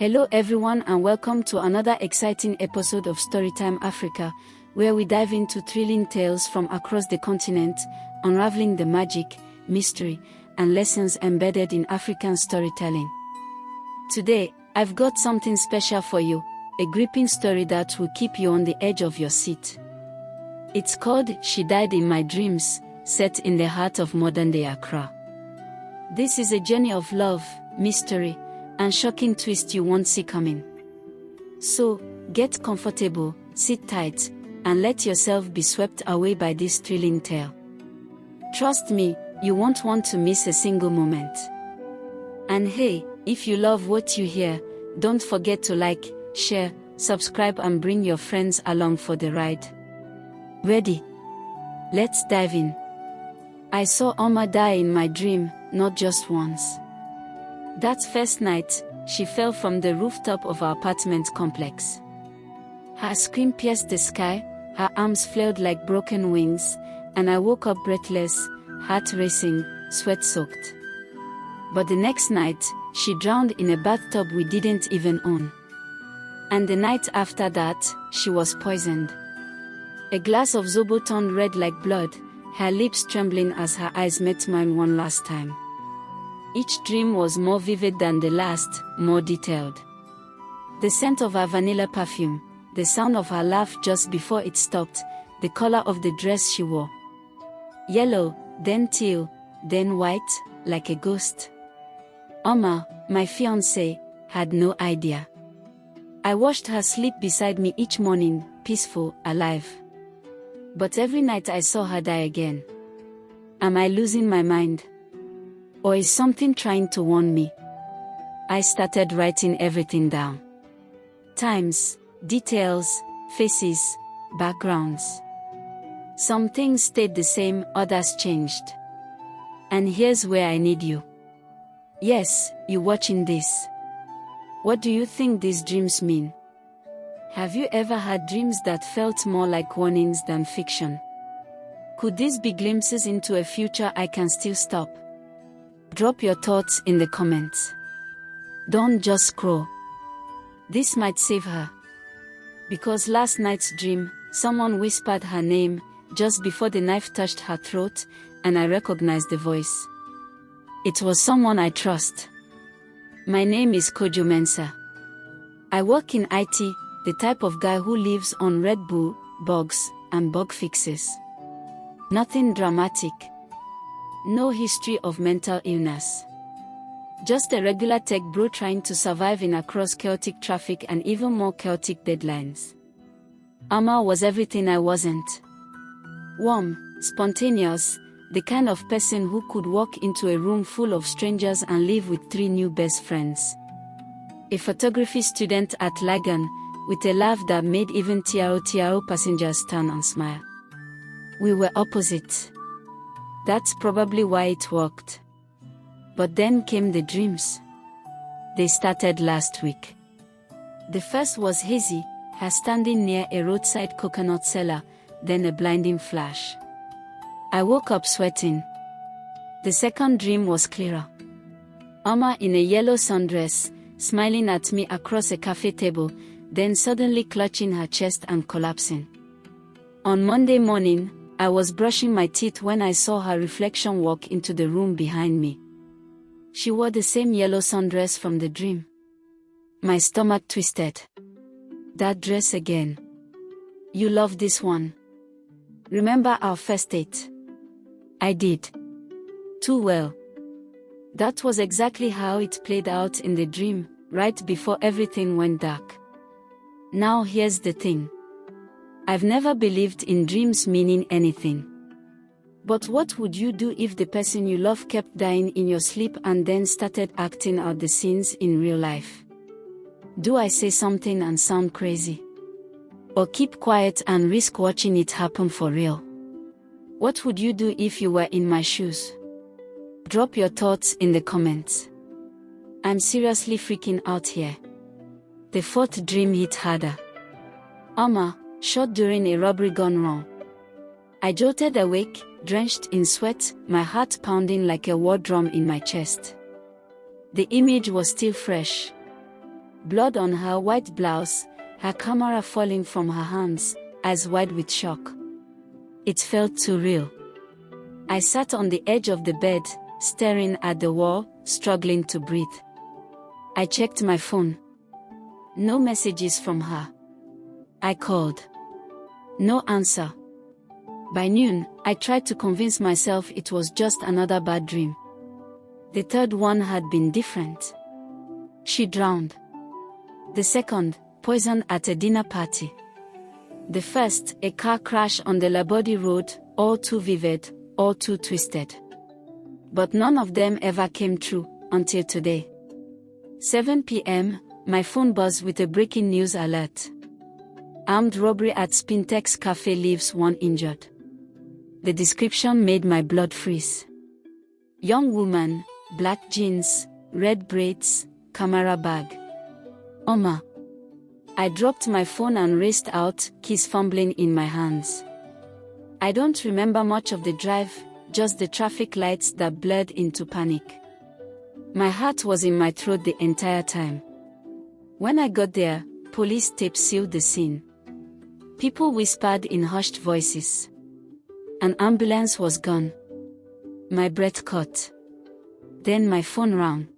Hello everyone and welcome to another exciting episode of Storytime Africa, where we dive into thrilling tales from across the continent, unraveling the magic, mystery, and lessons embedded in African storytelling. Today, I've got something special for you, a gripping story that will keep you on the edge of your seat. It's called She Died in My Dreams, set in the heart of modern-day Accra. This is a journey of love, mystery, and shocking twist you won't see coming. So, get comfortable, sit tight, and let yourself be swept away by this thrilling tale. Trust me, you won't want to miss a single moment. And hey, if you love what you hear, don't forget to like, share, subscribe and bring your friends along for the ride. Ready? Let's dive in. I saw Oma die in my dream, not just once. That first night, she fell from the rooftop of our apartment complex. Her scream pierced the sky, her arms flailed like broken wings, and I woke up breathless, heart racing, sweat-soaked. But the next night, she drowned in a bathtub we didn't even own. And the night after that, she was poisoned. A glass of zobo turned red like blood, her lips trembling as her eyes met mine one last time. Each dream was more vivid than the last, more detailed. The scent of her vanilla perfume, the sound of her laugh just before it stopped, the color of the dress she wore. Yellow, then teal, then white, like a ghost. Oma, my fiancé, had no idea. I watched her sleep beside me each morning, peaceful, alive. But every night I saw her die again. Am I losing my mind? Or is something trying to warn me? I started writing everything down. Times, details, faces, backgrounds. Some things stayed the same, others changed. And here's where I need you. Yes, you watching this. What do you think these dreams mean? Have you ever had dreams that felt more like warnings than fiction? Could these be glimpses into a future I can still stop? Drop your thoughts in the comments. Don't just scroll. This might save her. Because last night's dream, someone whispered her name, just before the knife touched her throat, and I recognized the voice. It was someone I trust. My name is Kojo Mensah. I work in IT, the type of guy who lives on Red Bull, bugs, and bug fixes. Nothing dramatic. No history of mental illness. Just a regular tech bro trying to survive in across chaotic traffic and even more chaotic deadlines. Ama was everything I wasn't. Warm, spontaneous, the kind of person who could walk into a room full of strangers and live with 3 new best friends. A photography student at Lagan, with a laugh that made even TRO passengers turn and smile. We were opposite. That's probably why it worked. But then came the dreams. They started last week. The first was hazy, her standing near a roadside coconut seller, then a blinding flash. I woke up sweating. The second dream was clearer. Oma in a yellow sundress, smiling at me across a cafe table, then suddenly clutching her chest and collapsing. On Monday morning, I was brushing my teeth when I saw her reflection walk into the room behind me. She wore the same yellow sundress from the dream. My stomach twisted. That dress again. You love this one. Remember our first date? I did. Too well. That was exactly how it played out in the dream, right before everything went dark. Now here's the thing. I've never believed in dreams meaning anything. But what would you do if the person you love kept dying in your sleep and then started acting out the scenes in real life? Do I say something and sound crazy? Or keep quiet and risk watching it happen for real? What would you do if you were in my shoes? Drop your thoughts in the comments. I'm seriously freaking out here. The fourth dream hit harder. Oma, shot during a robbery gone wrong. I jolted awake, drenched in sweat, my heart pounding like a war drum in my chest. The image was still fresh. Blood on her white blouse, her camera falling from her hands, eyes wide with shock. It felt too real. I sat on the edge of the bed, staring at the wall, struggling to breathe. I checked my phone. No messages from her. I called. No answer. By noon, I tried to convince myself it was just another bad dream. The third one had been different. She drowned. The second, poisoned at a dinner party. The first, a car crash on the Labody Road, all too vivid, all too twisted. But none of them ever came true, until today. 7 p.m., my phone buzzed with a breaking news alert. Armed robbery at Spintex Cafe leaves one injured. The description made my blood freeze. Young woman, black jeans, red braids, camera bag. Oma. I dropped my phone and raced out, keys fumbling in my hands. I don't remember much of the drive, just the traffic lights that blurred into panic. My heart was in my throat the entire time. When I got there, police tape sealed the scene. People whispered in hushed voices. An ambulance was gone. My breath caught. Then my phone rang.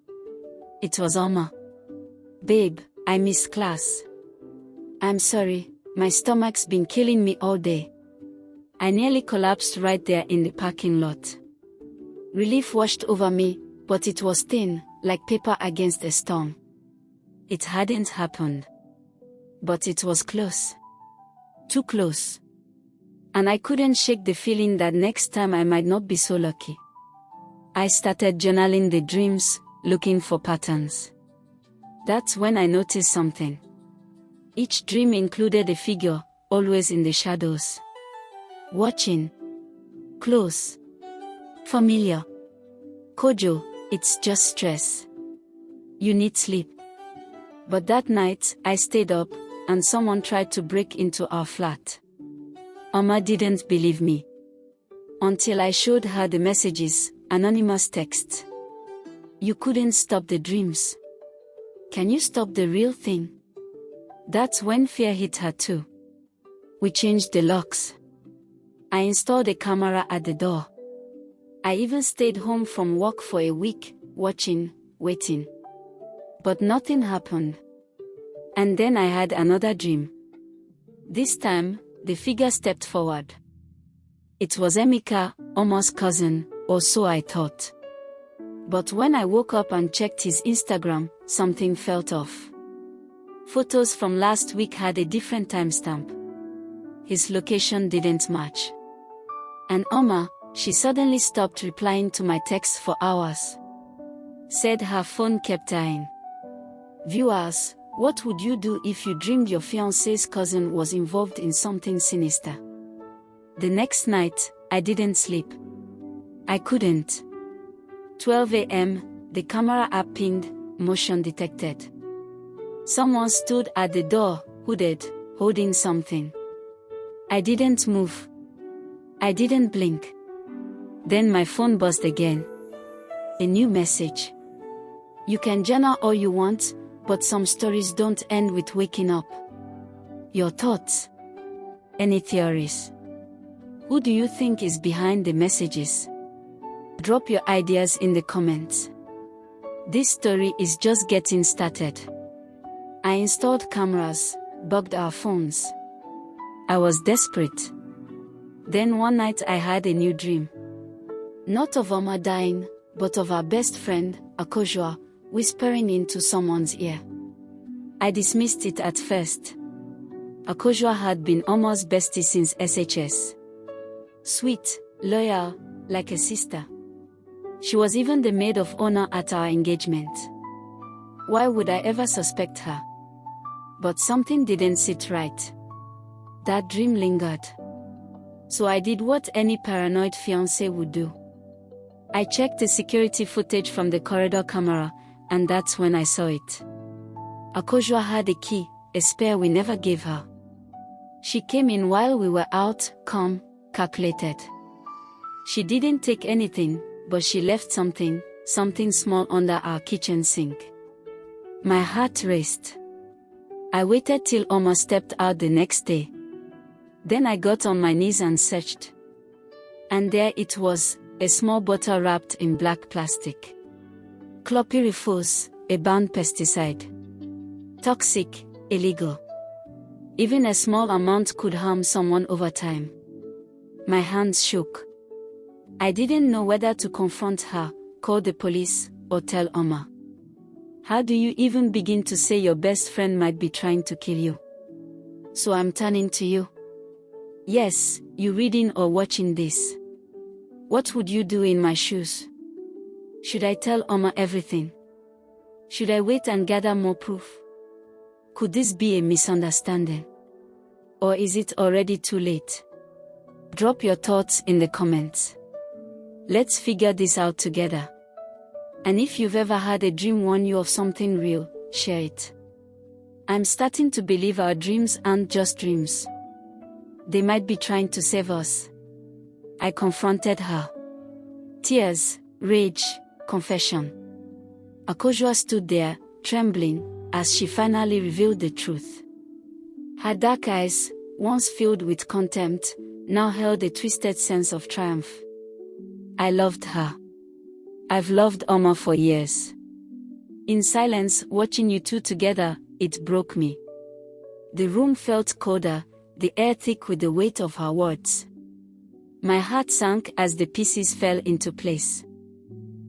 It was Oma. Babe, I missed class. I'm sorry, my stomach's been killing me all day. I nearly collapsed right there in the parking lot. Relief washed over me, but it was thin, like paper against a storm. It hadn't happened. But it was close. Too close. And I couldn't shake the feeling that next time I might not be so lucky. I started journaling the dreams, looking for patterns. That's when I noticed something. Each dream included a figure, always in the shadows. Watching. Close. Familiar. Kojo, it's just stress. You need sleep. But that night, I stayed up, and someone tried to break into our flat. Oma didn't believe me. Until I showed her the messages, anonymous texts. You couldn't stop the dreams. Can you stop the real thing? That's when fear hit her too. We changed the locks. I installed a camera at the door. I even stayed home from work for a week, watching, waiting. But nothing happened. And then I had another dream. This time, the figure stepped forward. It was Emeka, Oma's cousin, or so I thought. But when I woke up and checked his Instagram, something felt off. Photos from last week had a different timestamp. His location didn't match. And Oma, she suddenly stopped replying to my texts for hours. Said her phone kept dying. Viewers, what would you do if you dreamed your fiancé's cousin was involved in something sinister? The next night, I didn't sleep. I couldn't. 12 a.m., the camera app pinged, motion detected. Someone stood at the door, hooded, holding something. I didn't move. I didn't blink. Then my phone buzzed again. A new message. You can journal all you want, but some stories don't end with waking up. Your thoughts? Any theories? Who do you think is behind the messages? Drop your ideas in the comments. This story is just getting started. I installed cameras, bugged our phones. I was desperate. Then one night I had a new dream. Not of Oma dying, but of our best friend, Akojoa, whispering into someone's ear. I dismissed it at first. Akojoa had been Oma's bestie since SHS. Sweet, loyal, like a sister. She was even the maid of honor at our engagement. Why would I ever suspect her? But something didn't sit right. That dream lingered. So I did what any paranoid fiancé would do. I checked the security footage from the corridor camera, and that's when I saw it. Akojoa had a key, a spare we never gave her. She came in while we were out, calm, calculated. She didn't take anything, but she left something small under our kitchen sink. My heart raced. I waited till Omar stepped out the next day. Then I got on my knees and searched. And there it was, a small bottle wrapped in black plastic. Chlorpyrifos, a bound pesticide. Toxic, illegal. Even a small amount could harm someone over time. My hands shook. I didn't know whether to confront her, call the police, or tell Omar. How do you even begin to say your best friend might be trying to kill you? So I'm turning to you. Yes, you reading or watching this. What would you do in my shoes? Should I tell Omar everything? Should I wait and gather more proof? Could this be a misunderstanding? Or is it already too late? Drop your thoughts in the comments. Let's figure this out together. And if you've ever had a dream warn you of something real, share it. I'm starting to believe our dreams aren't just dreams. They might be trying to save us. I confronted her. Tears, rage, confession. Akojua stood there, trembling, as she finally revealed the truth. Her dark eyes, once filled with contempt, now held a twisted sense of triumph. I loved her. I've loved Omar for years. In silence, watching you two together, it broke me. The room felt colder, the air thick with the weight of her words. My heart sank as the pieces fell into place.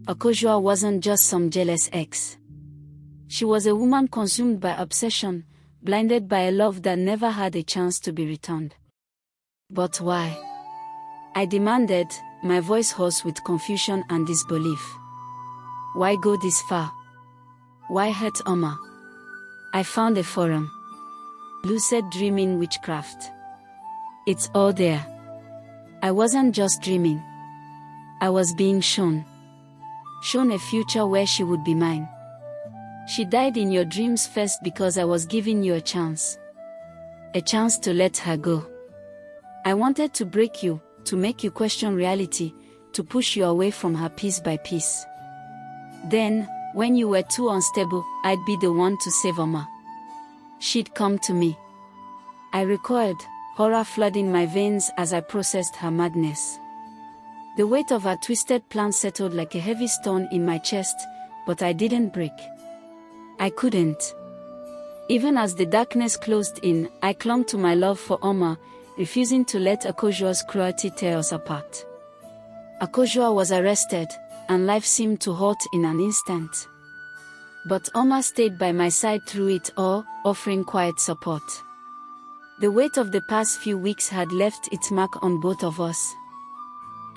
Akojua wasn't just some jealous ex. She was a woman consumed by obsession, blinded by a love that never had a chance to be returned. But why? I demanded, my voice hoarse with confusion and disbelief. Why go this far? Why hurt Omar? I found a forum. Lucid dreaming witchcraft. It's all there. I wasn't just dreaming. I was being shown a future where she would be mine. She died in your dreams first because I was giving you a chance to let her go. I wanted to break you, to make you question reality, to push you away from her piece by piece. Then, when you were too unstable, I'd be the one to save Omar. She'd come to me. I recoiled, horror flooding my veins as I processed her madness. The weight of her twisted plan settled like a heavy stone in my chest, but I didn't break. I couldn't. Even as the darkness closed in, I clung to my love for Omar, refusing to let Akojua's cruelty tear us apart. Akojua was arrested, and life seemed to halt in an instant. But Omar stayed by my side through it all, offering quiet support. The weight of the past few weeks had left its mark on both of us.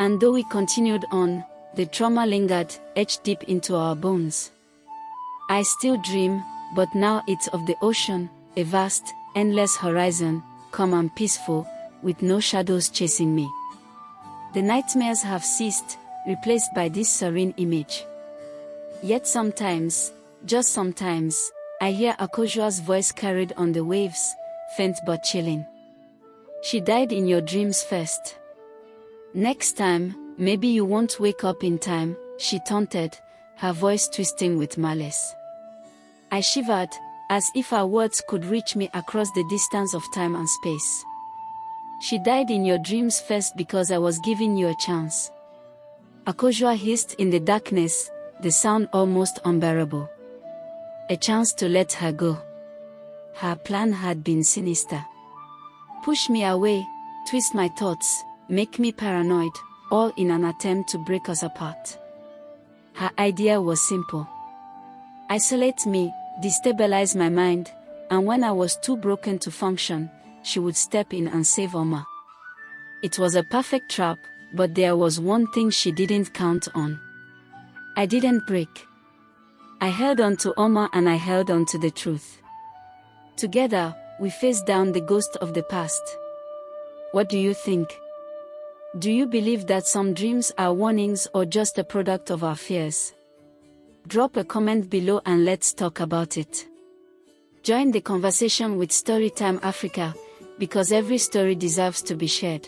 And though we continued on, the trauma lingered, etched deep into our bones. I still dream, but now it's of the ocean, a vast, endless horizon, calm and peaceful, with no shadows chasing me. The nightmares have ceased, replaced by this serene image. Yet sometimes, just sometimes, I hear Akojua's voice carried on the waves, faint but chilling. She died in your dreams first. Next time, maybe you won't wake up in time, she taunted, her voice twisting with malice. I shivered, as if her words could reach me across the distance of time and space. She died in your dreams first because I was giving you a chance. Akojua hissed in the darkness, the sound almost unbearable. A chance to let her go. Her plan had been sinister. Push me away, twist my thoughts, make me paranoid, all in an attempt to break us apart. Her idea was simple. Isolate me, destabilize my mind, and when I was too broken to function, she would step in and save Omar. It was a perfect trap, but there was one thing she didn't count on. I didn't break. I held on to Omar and I held on to the truth. Together, we faced down the ghost of the past. What do you think? Do you believe that some dreams are warnings or just a product of our fears? Drop a comment below and let's talk about it. Join the conversation with Storytime Africa, because every story deserves to be shared.